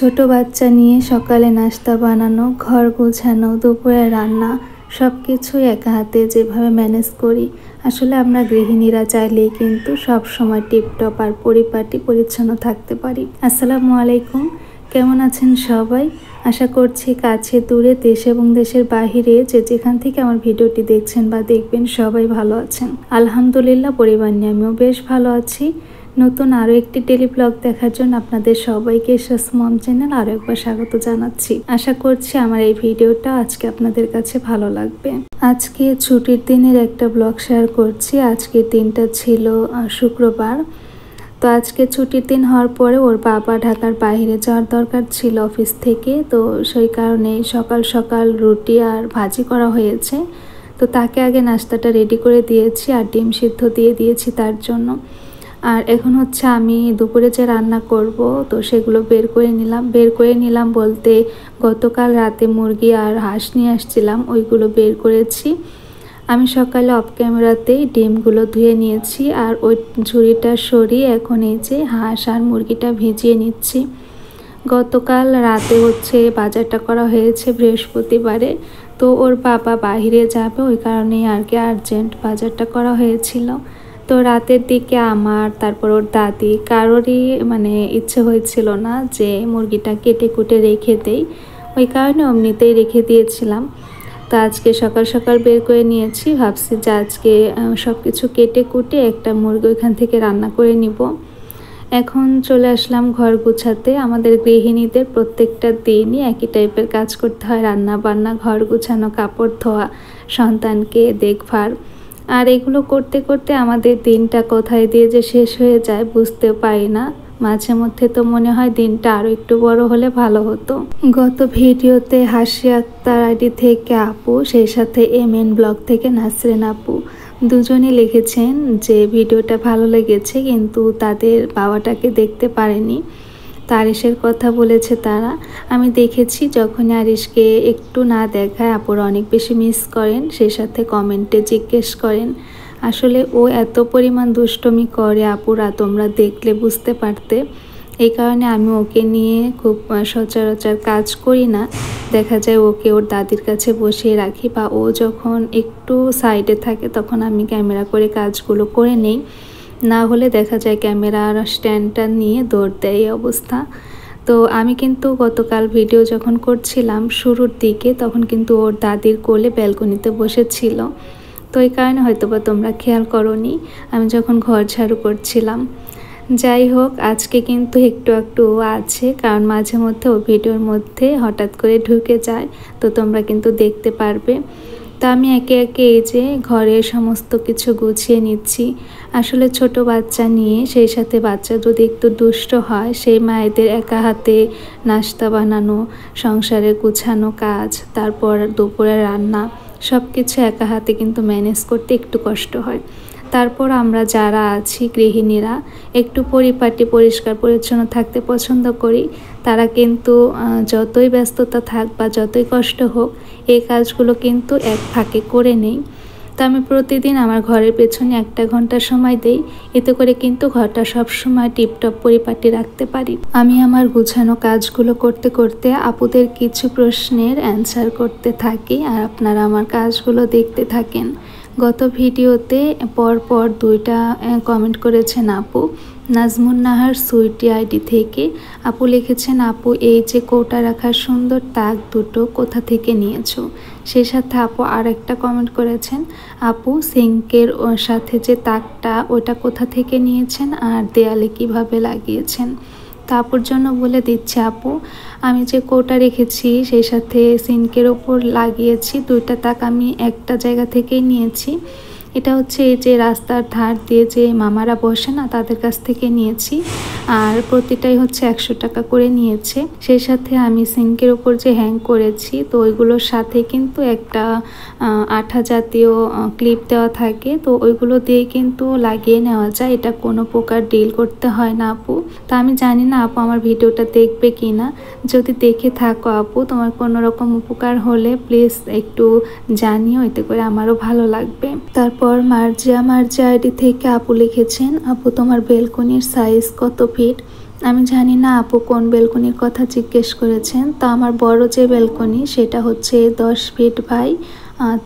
ছোট বাচ্চা নিয়ে সকালে নাস্তা বানানো, ঘর গোছানো, দুপুরে রান্না সব কিছুই একা হাতে যেভাবে ম্যানেজ করি, আসলে আমরা গৃহিণীরা চাইলেই কিন্তু সব সময় টিপটপ আর পরিপাটি পরিচ্ছন্ন থাকতে পারি। আসসালামু আলাইকুম, কেমন আছেন সবাই? আশা করছি কাছে দূরে দেশ এবং দেশের বাহিরে যে যেখান থেকে আমার ভিডিওটি দেখছেন বা দেখবেন সবাই ভালো আছেন। আলহামদুলিল্লাহ, পরিবার নিয়ে আমিও বেশ ভালো আছি। নতুন আরও একটি ডেলি ব্লগ দেখার জন্য আপনাদের সবাইকে ইশরাস মম চ্যানেল আরও একবার স্বাগত জানাচ্ছি। আশা করছি আমার এই ভিডিওটা আজকে আপনাদের কাছে ভালো লাগবে। আজকে ছুটির দিনের একটা ব্লগ শেয়ার করছি। আজকের দিনটা ছিল শুক্রবার। তো আজকে ছুটির দিন হওয়ার পরে ওর বাবা ঢাকার বাইরে যাওয়ার দরকার ছিল অফিস থেকে, তো সেই কারণে সকাল সকাল রুটি আর ভাজি করা হয়েছে। তো তাকে আগে নাস্তাটা রেডি করে দিয়েছি আর ডিম সিদ্ধ দিয়ে দিয়েছি তার জন্য। আর এখন হচ্ছে আমি দুপুরে যে রান্না করব তো সেগুলো বের করে নিলাম বলতে গতকাল রাতে মুরগি আর হাঁস নিয়ে আসছিলাম, ওইগুলো বের করেছি। আমি সকালে অফ ক্যামেরাতেই ডিমগুলো ধুয়ে নিয়েছি আর ওই ঝুড়িটা সরিয়ে এখন এই যে হাঁস আর মুরগিটা ভিজিয়ে নিচ্ছি। গতকাল রাতে হচ্ছে বাজারটা করা হয়েছে বৃহস্পতিবারে, তো ওর বাবা বাইরে যাবে ওই কারণেই আর কি আর্জেন্ট বাজারটা করা হয়েছিল। তো রাতের দিকে আমার তারপর ওর দাদি কারোরই ইচ্ছে হয়েছিল না যে মুরগিটা কেটে কুটে রেখে দেই, ওই কারণে এমনিতেই রেখে দিয়েছিলাম। তো আজকে সকাল সকাল বের করে নিয়েছি, ভাবছি যে আজকে সব কিছু কেটে কুটে একটা মুরগি ওইখান থেকে রান্না করে নিব। এখন চলে আসলাম ঘর গুছাতে। আমাদের গৃহিণীদের প্রত্যেকটা দিনই একই টাইপের কাজ করতে হয়, রান্না বান্না, ঘর গুছানো, কাপড় ধোয়া, সন্তানকে দেখভাল। আর এগুলো করতে করতে আমাদের দিনটা কোথায় দিয়ে যে শেষ হয়ে যায় বুঝতেও পারি না। মাঝে মধ্যে তো মনে হয় দিনটা আরও একটু বড় হলে ভালো হতো। গত ভিডিওতে হাসি আক্তার আইডি থেকে আপু, সেই সাথে MN ব্লগ থেকে নাসরিন আপু দুজনই লিখেছেন যে ভিডিওটা ভালো লেগেছে, কিন্তু তাদের বাবাটাকে দেখতে পারেনি। তো আরিশের কথা বলেছে তারা। আমি দেখেছি যখন আরিশকে একটু না দেখায় আপুরা অনেক বেশি মিস করেন, সেই সাথে কমেন্টে জিজ্ঞেস করেন। আসলে ও এত পরিমাণ দুষ্টমি করে আপুরা, তোমরা দেখলে বুঝতে পারতে। এই কারণে আমি ওকে নিয়ে খুব সচরাচর কাজ করি না। দেখা যায় ওকে ওর দাদির কাছে বসিয়ে রাখি, বা ও যখন একটু সাইডে থাকে তখন আমি ক্যামেরা করে কাজগুলো করে নেই। না হলে দেখা যায় ক্যামেরার স্ট্যান্ডটা নিয়ে দৌড় দেয় এই অবস্থা। তো আমি কিন্তু গতকাল ভিডিও যখন করছিলাম শুরুর দিকে, তখন কিন্তু ওর দাদির কোলে ব্যালকনিতে বসেছিল। তো এই কারণে হয়তোবা তোমরা খেয়াল করোনি আমি যখন ঘর ঝাড়ু করছিলাম। যাই হোক, আজকে কিন্তু একটু একটু আছে, কারণ মাঝে মধ্যে ও ভিডিওর মধ্যে হঠাৎ করে ঢুকে যায়, তো তোমরা কিন্তু দেখতে পারবে। তো আমি একে একে এই যে ঘরের সমস্ত কিছু গুছিয়ে নিচ্ছি। আসলে ছোট বাচ্চা নিয়ে, সেই সাথে বাচ্চা যদি একটু দুষ্ট হয়, সেই মায়েদের একা হাতে নাস্তা বানানো, সংসারে গুছানো কাজ, তারপর দুপুরে রান্না সব কিছু একা হাতে কিন্তু ম্যানেজ করতে একটু কষ্ট হয়। তারপর আমরা যারা আছি গৃহিণীরা একটু পরিপাটি পরিষ্কার পরিচ্ছন্ন থাকতে পছন্দ করি, তারা কিন্তু যতই ব্যস্ততা থাক বা যতই কষ্ট হোক এই কাজগুলো কিন্তু এক ফাঁকে করে নেই। তো আমি প্রতিদিন আমার ঘরের পেছনে 1 ঘন্টা সময় দেই, এতে করে কিন্তু ঘরটা সবসময় টিপটপ পরিপাটি রাখতে পারি। আমি আমার গুছানো কাজগুলো করতে করতে আপুদের কিছু প্রশ্নের অ্যান্সার করতে থাকি আর আপনারা আমার কাজগুলো দেখতে থাকেন। গত ভিডিওতে পরপর 2টা কমেন্ট করেছেন আপু। নাজমুন নাহার সুইটি আইডি থেকে আপু লিখেছেন, আপু এই যে কৌটা রাখার সুন্দর তাক দুটো কোথা থেকে নিয়েছো? সেই সাথে আপু আর একটা কমেন্ট করেছেন, আপু সিঙ্কের সাথে যে তাকটা ওটা কোথা থেকে নিয়েছেন আর দেয়ালে কিভাবে লাগিয়েছেন? তা আপুর জন্য বলে দিচ্ছি আপু, আমি যে কৌটা রেখেছি সেই সাথে সিঙ্কের ওপর লাগিয়েছি 2টা তাক আমি একটা জায়গা থেকেই নিয়েছি। এটা হচ্ছে এই যে রাস্তার ধার দিয়ে যে মামারা বসে না, তাদের কাছ থেকে নিয়েছি। আর প্রতিটাই হচ্ছে 100 টাকা করে নিয়েছে। সেই সাথে আমি সিঙ্কের ওপর যে হ্যাং করেছি, তো ওইগুলোর সাথে কিন্তু একটা আঠা জাতীয় ক্লিপ দেওয়া থাকে, তো ওইগুলো দিয়ে কিন্তু লাগিয়ে নেওয়া যায়। এটা কোনো প্রকার ডিল করতে হয় না আপু। তা আমি জানি না আপু আমার ভিডিওটা দেখবে কি না। যদি দেখে থাকো আপু, তোমার কোনো রকম উপকার হলে প্লিজ একটু জানিও, এতে করে আমারও ভালো লাগবে। তারপর মার্জিয়া আইডি থেকে আপু লিখেছেন, আপু তোমার বেলকনির সাইজ কত ফিট? আমি জানি না আপু কোন ব্যালকনির কথা জিজ্ঞেস করেছেন। তো আমার বড় যে ব্যালকনি সেটা হচ্ছে 10 ফিট বাই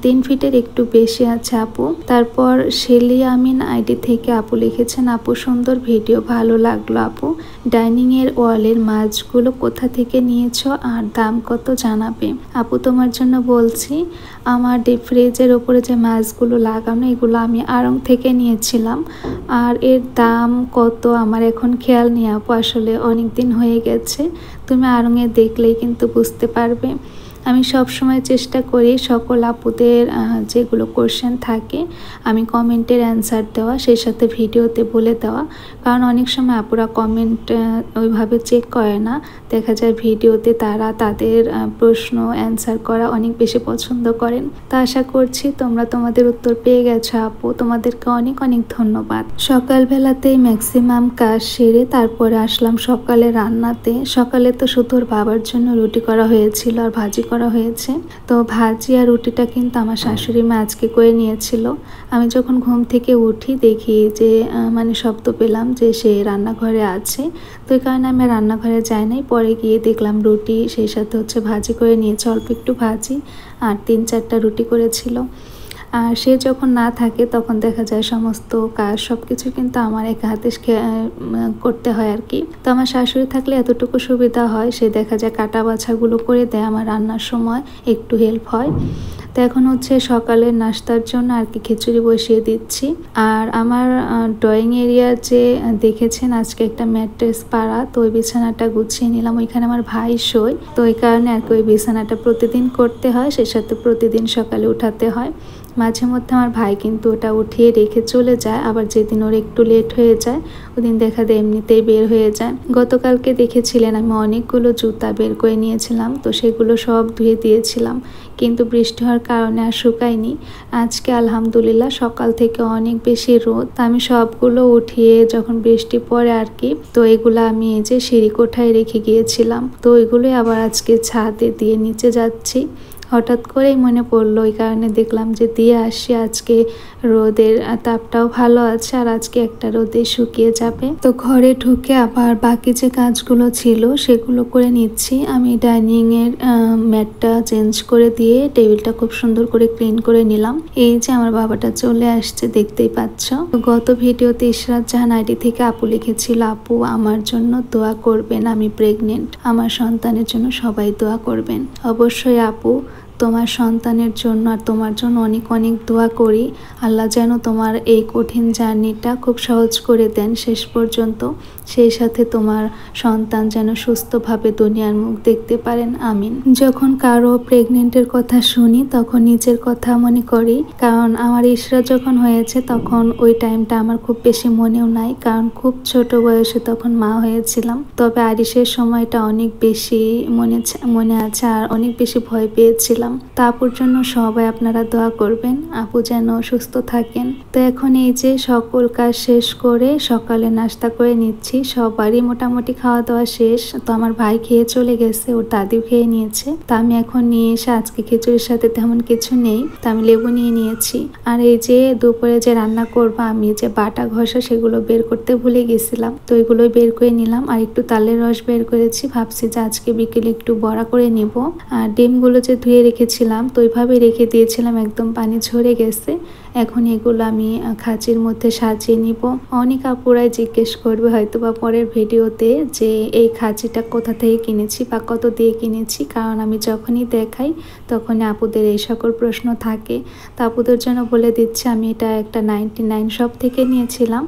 3 ফিটের একটু বেশি আছে আপু। তারপর শেলি আমিন আইডি থেকে আপু লিখেছেন, আপু সুন্দর ভিডিও, ভালো লাগলো আপু। ডাইনিংয়ের ওয়ালের মাছগুলো কোথা থেকে নিয়েছো আর দাম কত জানাবে। আপু তোমার জন্য বলছি, আমার ডিপ ফ্রিজের ওপরে যে মাছগুলো লাগানো এগুলো আমি আড়ং থেকে নিয়েছিলাম। আর এর দাম কত আমার এখন খেয়াল নেই আপু, আসলে অনেক দিন হয়ে গেছে। তুমি আড়ংয়ে দেখলেই কিন্তু বুঝতে পারবে। আমি সব সময় চেষ্টা করি সকল আপুদের যেগুলো কোশ্চেন থাকে আমি কমেন্টের অ্যান্সার দেওয়া, সেই সাথে ভিডিওতে বলে দেওয়া। কারণ অনেক সময় আপুরা কমেন্ট ওইভাবে চেক করে না, দেখা যায় ভিডিওতে তারা তাদের প্রশ্ন অ্যান্সার করা অনেক বেশি পছন্দ করেন। তা আশা করছি তোমরা তোমাদের উত্তর পেয়ে গেছো আপু, তোমাদেরকে অনেক অনেক ধন্যবাদ। সকালবেলাতেই ম্যাক্সিমাম কাজ সেরে তারপরে আসলাম সকালে রান্নাতে। সকালে তো শুধু ওর বাবার জন্য রুটি করা হয়েছিল আর ভাজি করা হয়েছে। তো ভাজি আর রুটিটা কিন্তু আমার শাশুড়ি মা আজকে করে নিয়েছিল। আমি যখন ঘুম থেকে উঠি দেখি যে মানে শব্দ পেলাম যে সে রান্নাঘরে আছে। তো এই কারণে আমি রান্নাঘরে যাই নাই, পরে গিয়ে দেখলাম রুটি সেই সাথে হচ্ছে ভাজি করে নিয়েছে, অল্প একটু ভাজি আর 3-4টা রুটি করেছিল। আর সে যখন না থাকে তখন দেখা যায় সমস্ত কাজ সব কিছু কিন্তু আমার একা হাতে করতে হয় আর কি। তো আমার শাশুড়ি থাকলে এতটুকু সুবিধা হয়, সে দেখা যায় কাটা বাছাগুলো করে দেয়, আমার রান্নার সময় একটু হেল্প হয়। তো এখন হচ্ছে সকালের নাস্তার জন্য আর কি খিচুড়ি বসিয়ে দিচ্ছি। আর আমার ড্রয়িং এরিয়ার যে দেখেছেন আজকে একটা ম্যাট্রেস পাড়া, তো ওই বিছানাটা গুছিয়ে নিলাম। ওইখানে আমার ভাই শোয়, তো ওই কারণে আর কি ওই বিছানাটা প্রতিদিন করতে হয়, সেই সাথে প্রতিদিন সকালে উঠাতে হয়। মাঝে মধ্যে আমার ভাই কিন্তু ওটা উঠিয়ে রেখে চলে যায়, আবার যেদিন ওর একটু লেট হয়ে যায় ওদিন দেখা দেয় এমনিতেই বের হয়ে যায়। গতকালকে দেখেছিলেন আমি অনেকগুলো জুতা বের করে নিয়েছিলাম, তো সেগুলো সব ধুয়ে দিয়েছিলাম, কিন্তু বৃষ্টি হওয়ার কারণে আর শুকায়নি। আজকে আলহামদুলিল্লাহ সকাল থেকে অনেক বেশি রোদ, আমি সবগুলো উঠিয়ে যখন বৃষ্টি পড়ে আর কি, তো এগুলো আমি এই যে সিঁড়ি কোঠায় রেখে গিয়েছিলাম, তো এগুলোই আবার আজকে ছাদে দিয়ে নিচে যাচ্ছি। হঠাৎ করেই মনে পড়লো, ওই কারণে দেখলাম যে দিয়ে আসি। আজকে রোদের তাপটাও ভালো আছে আর আজকে একটা রোদে শুকিয়ে যাবে। তো ঘরে ঢুকে আবার বাকি যে কাজগুলো ছিল সেগুলো করে নিচ্ছি। আমি ডাইনিং এর ম্যাটটা চেঞ্জ করে দিয়ে টেবিলটা খুব সুন্দর করে ক্লিন করে নিলাম। এই যে আমার বাবাটা চলে আসছে, দেখতেই পাচ্ছ। গত ভিডিওতে ইশরাত জাহান আইডি থেকে আপু লিখেছিল, আপু আমার জন্য দোয়া করবেন, আমি প্রেগনেন্ট, আমার সন্তানের জন্য সবাই দোয়া করবেন। অবশ্যই আপু, তোমার সন্তানের জন্য আর তোমার জন্য অনেক অনেক দোয়া করি। আল্লাহ যেন তোমার এই কঠিন জার্নিটা খুব সহজ করে দেন শেষ পর্যন্ত, সেই সাথে তোমার সন্তান যেন সুস্থভাবে দুনিয়ার মুখ দেখতে পারেন, আমিন। যখন কারো প্রেগনেন্টের কথা শুনি তখন নিজের কথা মনে করি, কারণ আমার ইশরা যখন হয়েছে তখন ওই টাইমটা আমার খুব বেশি মনেও নাই, কারণ খুব ছোট বয়সে তখন মা হয়েছিলাম। তবে আরিশের সময়টা অনেক বেশি মনে আছে আর অনেক বেশি ভয় পেয়েছিলাম। তা আপুর জন্য সবাই আপনারা দোয়া করবেন, আপু যেন সুস্থ থাকেন। তো এখন এই যে সকল কাজ শেষ করে সকালে নাস্তা করে নিচ্ছি। সবারই মোটামুটি খাওয়া দাওয়া শেষ। তো আমার ভাই খেয়ে চলে গেছে, ওর দাদিও খেয়ে নিয়েছে। তা আমি এখন নিয়ে এসে, আজকে খিচুড়ির সাথে তেমন কিছু নেই, তা আমি লেবু নিয়ে নিয়েছি। আর এই যে দুপুরে যে রান্না করবো আমি যে বাটা ঘষা সেগুলো বের করতে ভুলে গেছিলাম, তো এগুলোই বের করে নিলাম। আর একটু তালের রস বের করেছি, ভাবছি যে আজকে বিকেলে একটু বড়া করে নিব। আর ডিমগুলো যে ধুয়ে রেখেছিলাম তো ওইভাবে রেখে দিয়েছিলাম, একদম পানি ঝরে গেছে। এখন এগুলো আমি খাঁচির মধ্যে সাজিয়ে নিব। অনেক আপুরাই জিজ্ঞেস করবে হয়তো বা পরের ভিডিওতে যে এই খাঁচিটা কোথা থেকে কিনেছি বা কত দিয়ে কিনেছি, কারণ আমি যখনই দেখাই তখনই আপুদের এই সকল প্রশ্ন থাকে। তো আপুদের জন্য বলে দিচ্ছি আমি এটা একটা 99 শপ থেকে নিয়েছিলাম।